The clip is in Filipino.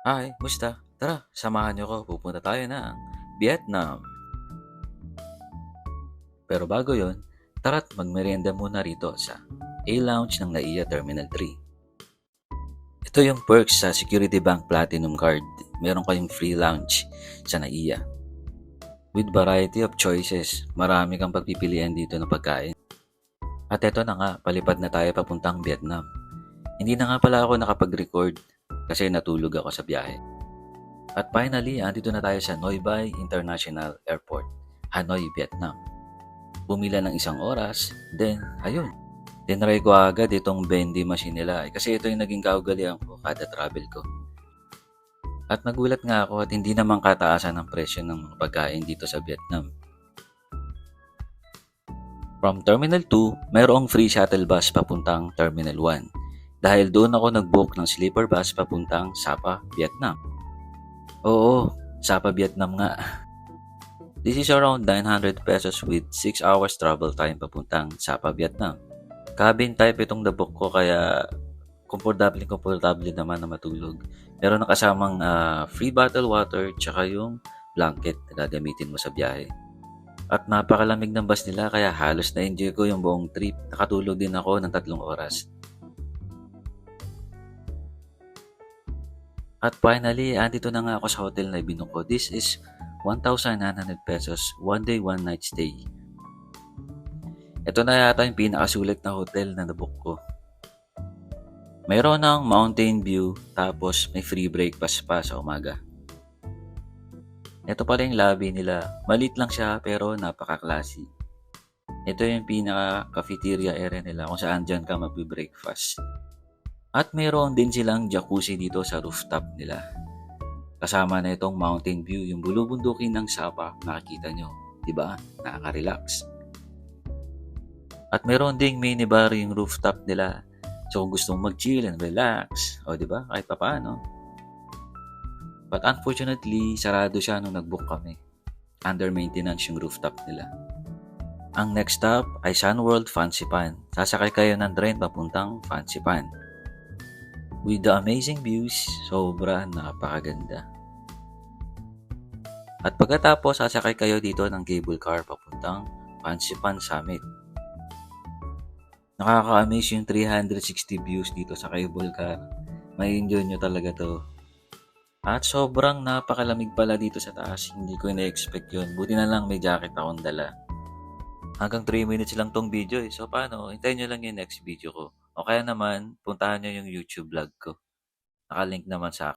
Hi, musta? Tara, samahan niyo ko. Pupunta tayo ng Vietnam. Pero bago yon, tara't magmerienda muna rito sa A-Lounge ng NAIA Terminal 3. Ito yung perks sa Security Bank Platinum Card. Meron kayong free lounge sa NAIA. With variety of choices, marami kang pagpipilian dito ng pagkain. At eto na nga, palipad na tayo papuntang Vietnam. Hindi na nga pala ako nakapag-record kasi natulog ako sa biyahe. At finally, andito na tayo sa Noi Bai International Airport, Hanoi, Vietnam. Pumila ng 1 oras, then ayun. Tinry ko agad itong vending machine nila kasi ito yung naging kaugalian ko kada travel ko. At nagulat nga ako at hindi naman kataasan ng presyo ng mga pagkain dito sa Vietnam. From Terminal 2, mayroong free shuttle bus papuntang Terminal 1 dahil doon ako nag-book ng sleeper bus papuntang Sapa, Vietnam. Oo, Sapa, Vietnam nga. This is around 900 pesos with 6 hours travel time papuntang Sapa, Vietnam. Cabin type itong nabok ko kaya komportable naman na matulog. Meron na kasamang free bottle water tsaka yung blanket na gagamitin mo sa biyahe. At napakalamig ng bus nila kaya halos na-enjoy ko yung buong trip. Nakatulog din ako ng 3 oras. At finally, andito na nga ako sa hotel na ibinok ko. This is 1,900 pesos, 1 day, 1 night stay. Ito na yata yung pinakasulit na hotel na nabook ko. Mayroon ng mountain view, tapos may free breakfast pa sa umaga. Ito pala yung lobby nila. Malit lang siya pero napaka-classy. Ito yung pinaka-cafeteria area nila kung saan dyan ka mag-breakfast. At mayroon din silang jacuzzi dito sa rooftop nila. Kasama na itong mountain view, yung bulubundukin ng Sapa, makikita nyo. Diba? Nakaka-relax. At mayroon ding minibar yung rooftop nila. So kung gusto mong mag-chill and relax, o diba? Kahit pa paano. But unfortunately, sarado siya nung nag-book kami. Under maintenance yung rooftop nila. Ang next stop ay Sun World Fancy Pan. Sasakay kayo ng train papuntang Fancy Pan. With the amazing views, sobra napakaganda. At pagkatapos, sasakay kayo dito ng cable car papuntang Fancy Pan Summit. Nakaka-amaze yung 360 views dito sa cable car. May enjoy nyo talaga to. At sobrang napakalamig pala dito sa taas. Hindi ko ina-expect yun. Buti na lang may jacket akong dala. Hanggang 3 minutes lang tong video eh. So paano? Hintayin nyo lang yung next video ko. O kaya naman, puntahan nyo yung YouTube vlog ko. Nakalink naman sa